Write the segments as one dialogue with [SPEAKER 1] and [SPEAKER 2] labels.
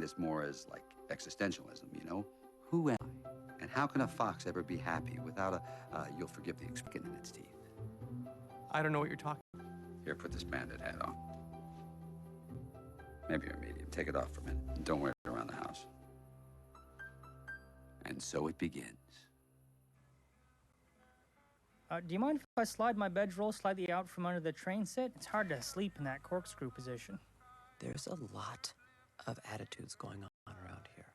[SPEAKER 1] this more as like existentialism, you know? Who am I? And how can a fox ever be happy without a, you'll forgive the expression in its teeth?
[SPEAKER 2] I don't know what you're talking about.
[SPEAKER 1] Here, put this bandit hat on. Maybe you're a medium. Take it off for a minute. And don't wear it around the house. And so it begins.
[SPEAKER 3] Do you mind if I slide my bedroll slightly out from under the train set? It's hard to sleep in that corkscrew position.
[SPEAKER 4] There's a lot of attitudes going on around here.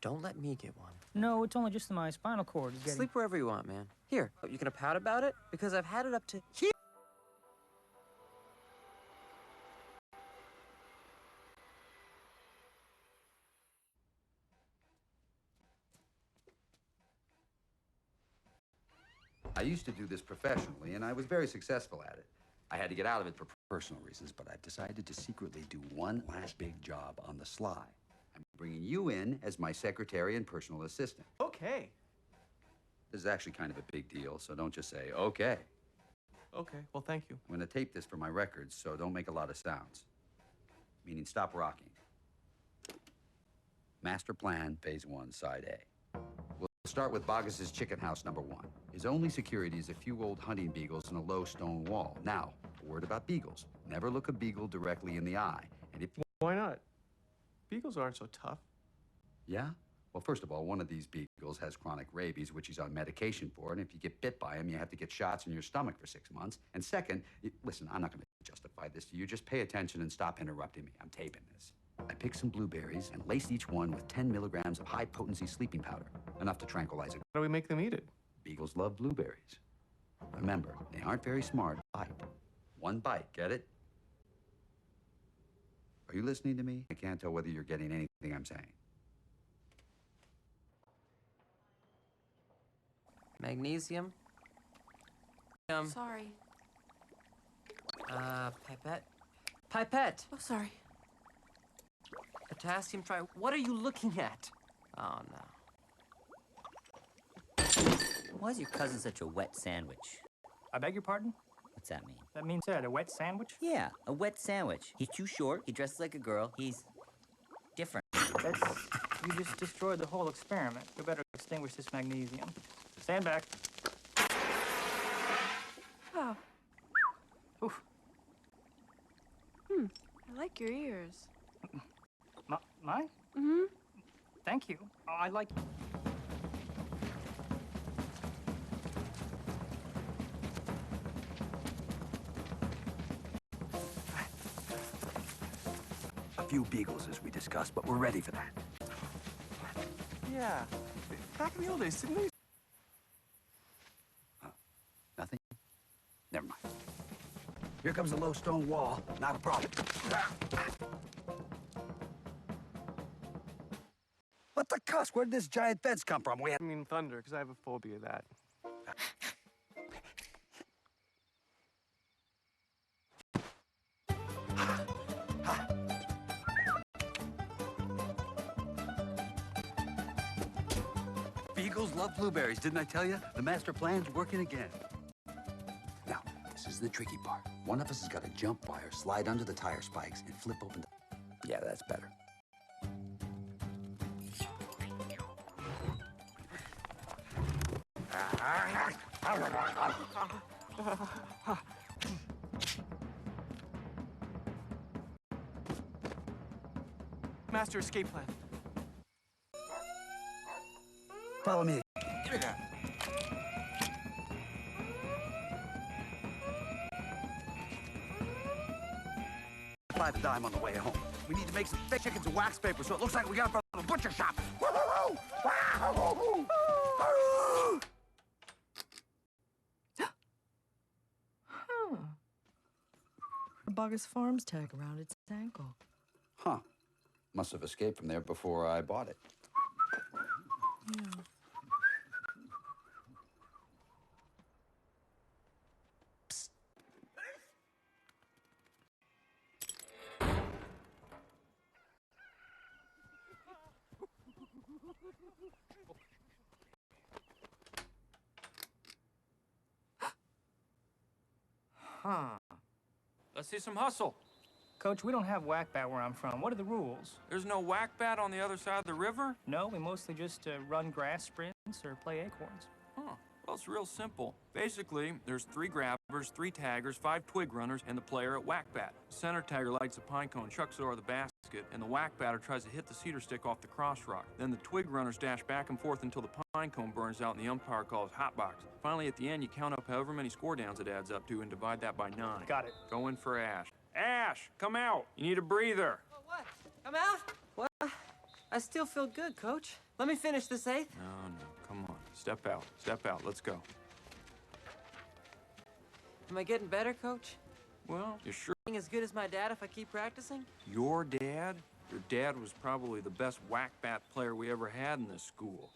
[SPEAKER 4] Don't let me get one.
[SPEAKER 3] No, it's only just my spinal cord is getting...
[SPEAKER 4] Sleep wherever you want, man. Here, you gonna pout about it? Because I've had it up to here.
[SPEAKER 1] I used to do this professionally, and I was very successful at it. I had to get out of it for personal reasons, but I've decided to secretly do one last big job on the sly. I'm bringing you in as my secretary and personal assistant.
[SPEAKER 2] Okay.
[SPEAKER 1] This is actually kind of a big deal, so don't just say, okay.
[SPEAKER 2] Okay, well, thank you.
[SPEAKER 1] I'm going to tape this for my records, so don't make a lot of sounds. Meaning stop rocking. Master plan, phase 1, side A. We'll start with Bogus's chicken house number 1. His only security is a few old hunting beagles and a low stone wall. Now, a word about beagles. Never look a beagle directly in the eye. And if...
[SPEAKER 2] Why not? Beagles aren't so tough.
[SPEAKER 1] Yeah? Well, first of all, one of these beagles has chronic rabies, which he's on medication for, and if you get bit by him, you have to get shots in your stomach for 6 months. And second, listen, I'm not going to justify this to you. Just pay attention and stop interrupting me. I'm taping this. I picked some blueberries and laced each one with 10 milligrams of high-potency sleeping powder, enough to tranquilize it.
[SPEAKER 2] How do we make them eat it?
[SPEAKER 1] Beagles love blueberries. Remember, they aren't very smart. Bite. One bite, get it? Are you listening to me? I can't tell whether you're getting anything I'm saying.
[SPEAKER 4] Magnesium.
[SPEAKER 5] Sorry.
[SPEAKER 4] Pipette. Pipette!
[SPEAKER 5] Oh, sorry.
[SPEAKER 4] Potassium tri... What are you looking at? Oh, no.
[SPEAKER 6] Why is your cousin such a wet sandwich?
[SPEAKER 3] I beg your pardon?
[SPEAKER 6] What's that mean?
[SPEAKER 3] That means a wet sandwich?
[SPEAKER 6] Yeah, a wet sandwich. He's too short, he dresses like a girl, he's different.
[SPEAKER 3] You just destroyed the whole experiment. We better extinguish this magnesium. Stand back.
[SPEAKER 5] Oh.
[SPEAKER 3] Oof.
[SPEAKER 5] I like your ears.
[SPEAKER 3] Mine?
[SPEAKER 5] Mm-hmm.
[SPEAKER 3] Thank you. Oh, I like...
[SPEAKER 1] A few beagles, as we discussed, but we're ready for that.
[SPEAKER 2] Yeah. Back in the old days, didn't they?
[SPEAKER 1] Nothing? Never mind. Here comes the low stone wall. Not a problem. What the cuss? Where did this giant fence come from?
[SPEAKER 2] I mean thunder, because I have a phobia of that.
[SPEAKER 1] Beagles love blueberries, didn't I tell you? The master plan's working again. Now, this is the tricky part. One of us has got to jump wire, slide under the tire spikes, and flip open the... Yeah, that's better.
[SPEAKER 2] Master escape plan.
[SPEAKER 1] Follow me.
[SPEAKER 2] Give me that.
[SPEAKER 1] $5 a dime on the way home. We need to make some fake chickens and wax paper so it looks like we got it from the butcher shop.
[SPEAKER 7] A Bogus Farms tag around its ankle.
[SPEAKER 1] Huh. Must have escaped from there before I bought it.
[SPEAKER 7] Yeah.
[SPEAKER 8] Huh. Let's see some hustle.
[SPEAKER 3] Coach, we don't have whack bat where I'm from. What are the rules?
[SPEAKER 8] There's no whack bat on the other side of the river?
[SPEAKER 3] No, we mostly just run grass sprints or play acorns.
[SPEAKER 8] Huh. Well, it's real simple. Basically, there's 3 grabbers, 3 taggers, 5 twig runners, and the player at whack bat. The center tagger lights a pine cone, chucks it over the basket, and the whack batter tries to hit the cedar stick off the cross rock. Then the twig runners dash back and forth until the pine cone burns out and the umpire calls hot box. Finally, at the end, you count up however many score downs it adds up to and divide that by 9.
[SPEAKER 3] Got it.
[SPEAKER 8] Go in for Ash. Ash, come out. You need a breather.
[SPEAKER 4] Oh, what? I'm out? What? I still feel good, Coach. Let me finish this 8th.
[SPEAKER 8] No, come on. Step out. Step out. Let's go.
[SPEAKER 4] Am I getting better, Coach?
[SPEAKER 8] Well, you sure?
[SPEAKER 4] As good as my dad if I keep practicing?
[SPEAKER 8] Your dad? Your dad was probably the best whack bat player we ever had in this school.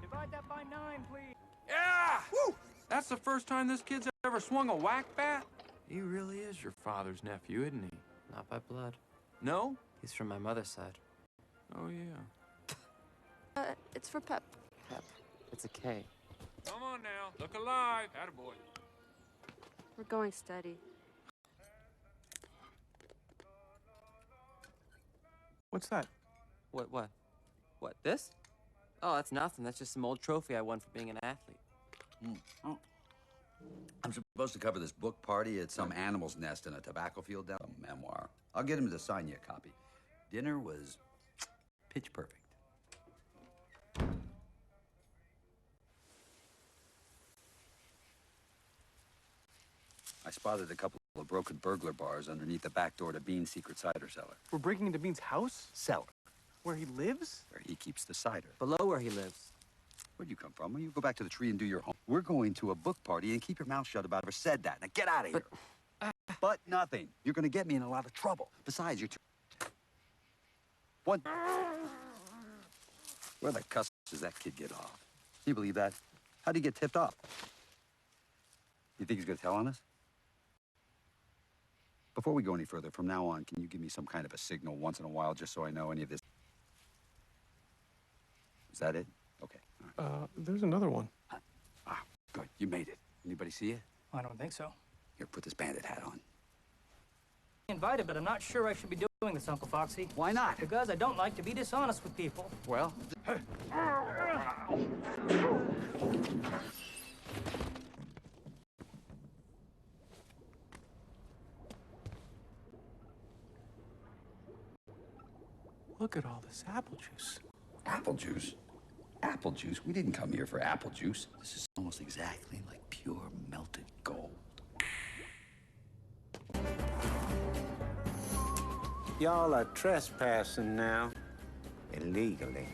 [SPEAKER 3] Divide that by 9, please.
[SPEAKER 8] Yeah! Woo! That's the first time this kid's ever swung a whack bat? He really is your father's nephew, isn't he?
[SPEAKER 4] Not by blood.
[SPEAKER 8] No?
[SPEAKER 4] He's from my mother's side.
[SPEAKER 8] Oh, yeah.
[SPEAKER 5] It's for Pep.
[SPEAKER 4] Pep. It's a K.
[SPEAKER 8] Come on now. Look alive. Attaboy.
[SPEAKER 5] We're going steady.
[SPEAKER 2] What's that?
[SPEAKER 4] What? What, this? Oh, that's nothing. That's just some old trophy I won for being an athlete.
[SPEAKER 1] Oh. I'm supposed to cover this book party at some animal's nest in a tobacco field down. A memoir. I'll get him to sign you a copy. Dinner was pitch perfect. I spotted a couple of broken burglar bars underneath the back door to Bean's secret cider cellar.
[SPEAKER 2] We're breaking into Bean's house?
[SPEAKER 1] Cellar,
[SPEAKER 2] Where he lives?
[SPEAKER 1] where he keeps the cider.
[SPEAKER 4] Below where he lives.
[SPEAKER 1] Where'd you come from? Well, you go back to the tree and do your home. We're going to a book party, and keep your mouth shut about it. Ever said that. Now get out of here. But nothing. You're going to get me in a lot of trouble. Besides, you're What? Where the cuss does that kid get off? Can you believe that? How'd he get tipped off? You think he's going to tell on us? Before we go any further, from now on, can you give me some kind of a signal once in a while just so I know any of this? Is that it? Okay. All right.
[SPEAKER 2] There's another one.
[SPEAKER 1] Ah, good. You made it. Anybody see it?
[SPEAKER 3] I don't think so.
[SPEAKER 1] Here, put this bandit hat on.
[SPEAKER 3] Invited, but I'm not sure I should be doing this, Uncle Foxy.
[SPEAKER 1] Why not?
[SPEAKER 3] Because I don't like to be dishonest with people.
[SPEAKER 1] Well,
[SPEAKER 2] Look at all this apple juice.
[SPEAKER 1] apple juice. Apple juice? We didn't come here for apple juice. This is almost exactly like pure melted gold.
[SPEAKER 9] Y'all are trespassing now, illegally.